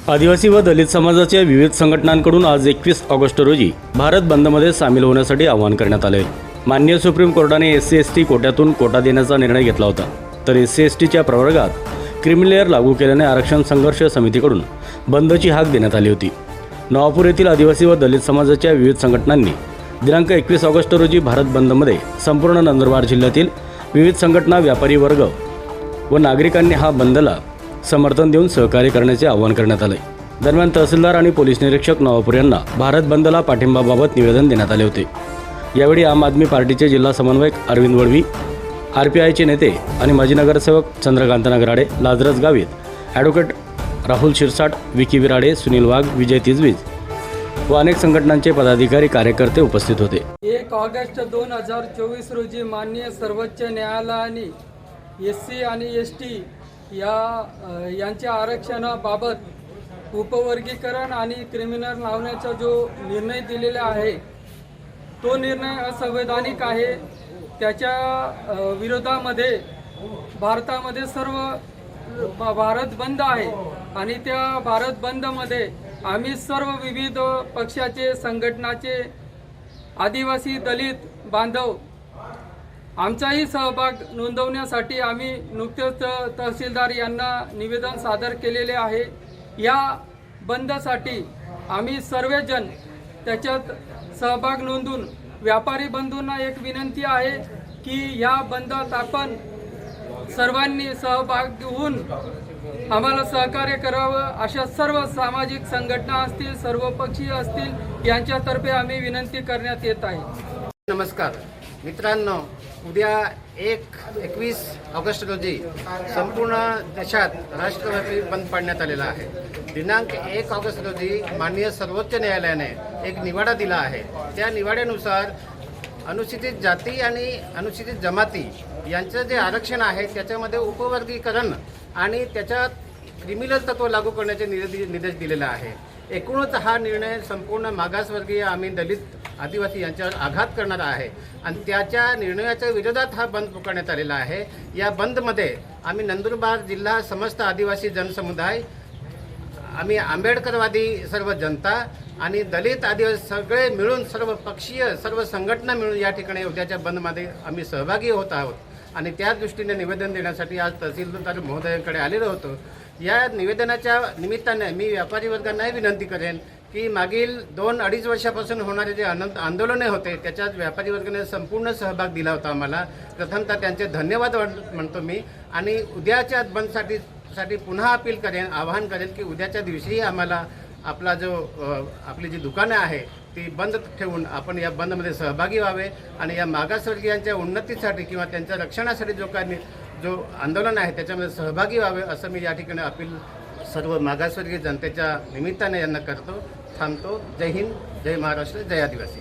आदिवासी व दलित समाजाच्या विविध संघटनांकडून आज 21 ऑगस्ट रोजी भारत बंदमध्ये सामील होण्यासाठी आवाहन करण्यात आले। माननीय सुप्रीम कोर्टाने SC/ST कोट्यातून कोटा देण्याचा निर्णय घेतला होता, तर SC/STच्या प्रवर्गात क्रिमिलेअर लागू केल्याने आरक्षण संघर्ष समितीकडून बंदची हाक देण्यात आली होती। नवापूर येथील आदिवासी व दलित समाजाच्या विविध संघटनांनी दिनांक 21 ऑगस्ट रोजी भारत बंदमध्ये संपूर्ण नंदुरबार जिल्ह्यातील विविध संघटना, व्यापारी वर्ग व नागरिकांनी हा बंदला समर्थन देऊन सहकार्य करण्याचे आवाहन करण्यात आले। दरम्यान तहसीलदार आणि पोलीस निरीक्षक नवापूर यांना भारत बंदला पाठिंबाबाबत निवेदन देण्यात आले होते। यावेळी आम आदमी पार्टीचे जिल्हा समन्वयक अरविंद वळवी, RPIचे नेते आणि माजी नगरसेवक चंद्रकांत नगराडे, लाजरस गावित, ॲडव्होकेट राहुल शिरसाट, विकी विराडे, सुनील वाघ, विजय तिजवीज व अनेक संघटनांचे पदाधिकारी, कार्यकर्ते उपस्थित होते। 1 ऑगस्ट 2024 रोजी माननीय सर्वोच्च न्यायालयाने SC आणि ST यांच्या आरक्षणाबाबत उपवर्गीकरण आणि क्रिमिनल लावण्याचा जो निर्णय दिलेला आहे तो निर्णय असंवैधानिक आहे। त्याच्या विरोधामध्ये भारतामध्ये भारत बंद आहे आणि त्या भारत बंदमध्ये आम्ही सर्व विविध पक्षाचे, संघटनाचे, आदिवासी, दलित बांधव आमचाही सहभाग नोंदवण्यासाठी आम्ही नुकतेच तहसीलदार यांना निवेदन सादर केलेले आहे। या बंदसाठी आम्ही सर्वजण त्याच्यात सहभाग नोंदून व्यापारी बंधूंना एक विनंती आहे की या बंदात आपण सर्वांनी सहभाग होऊन आम्हाला सहकार्य करावं, अशा सर्व सामाजिक संघटना असतील, सर्वपक्षीय असतील, यांच्यातर्फे आम्ही विनंती करण्यात येत आहे। नमस्कार मित्रांनो, उद्या 21 ऑगस्ट रोजी संपूर्ण देशात राष्ट्रव्यापी बंद पाडण्यात आलेला आहे। दिनांक 1 ऑगस्ट रोजी माननीय सर्वोच्च न्यायालयाने एक निवाडा दिला आहे। त्या निवाड्यानुसार अनुसूचित जाती आणि अनुसूचित जमाती यांचं जे आरक्षण आहे त्याच्यामध्ये उपवर्गीकरण आणि त्याच्यात क्रिमिनल तत्व लागू करण्याचे निर्देश दिलेला आहे। एकूणच हा निर्णय संपूर्ण मागासवर्गीय आम्ही दलित, आदिवासी यांच्यावर आघात करणारा आहे आणि त्याच्या निर्णयाच्या विरोधात हा बंद पुकारण्यात आलेला आहे। या बंदमध्ये आम्ही नंदुरबार जिल्हा समस्त आदिवासी जनसमुदाय, आम्ही आंबेडकरवादी सर्व जनता आणि दलित, आदिवासी सगळे मिळून, सर्व पक्षीय, सर्व संघटना मिळून या ठिकाणी उद्याच्या बंदमध्ये आम्ही सहभागी होत आहोत आणि त्या दृष्टीने निवेदन देण्यासाठी आज तहसीलदार महोदयांकडे आलेलो होतो। या निवेदनाच्या निमित्ताने मी व्यापारी वर्गांनाही विनंती करेन की मागील 2-2.5 वर्षापासून होणारे जे आंदोलने होते त्याच्यात व्यापारी वर्गाने संपूर्ण सहभाग दिला होता आम्हाला। प्रथमतः त्यांचे धन्यवाद म्हणतो मी आणि उद्याच्या बंदसाठी पुन्हा अपील करेन, आवाहन करेन की उद्याच्या दिवशीही आम्हाला आपली जी दुकानं आहे ती बंद ठेवून आपण या बंदमध्ये सहभागी व्हावे आणि या मागासवर्गीयांच्या उन्नतीसाठी किंवा त्यांच्या रक्षणासाठी जो आंदोलन आहे त्याच्यामध्ये सहभागी व्हावे, असं मी या ठिकाणी अपील सर्व मागासवर्गीय जनतेच्या निमित्ताने यांना करतो। थांबतो। जय हिंद, जय महाराष्ट्र, जय आदिवासी।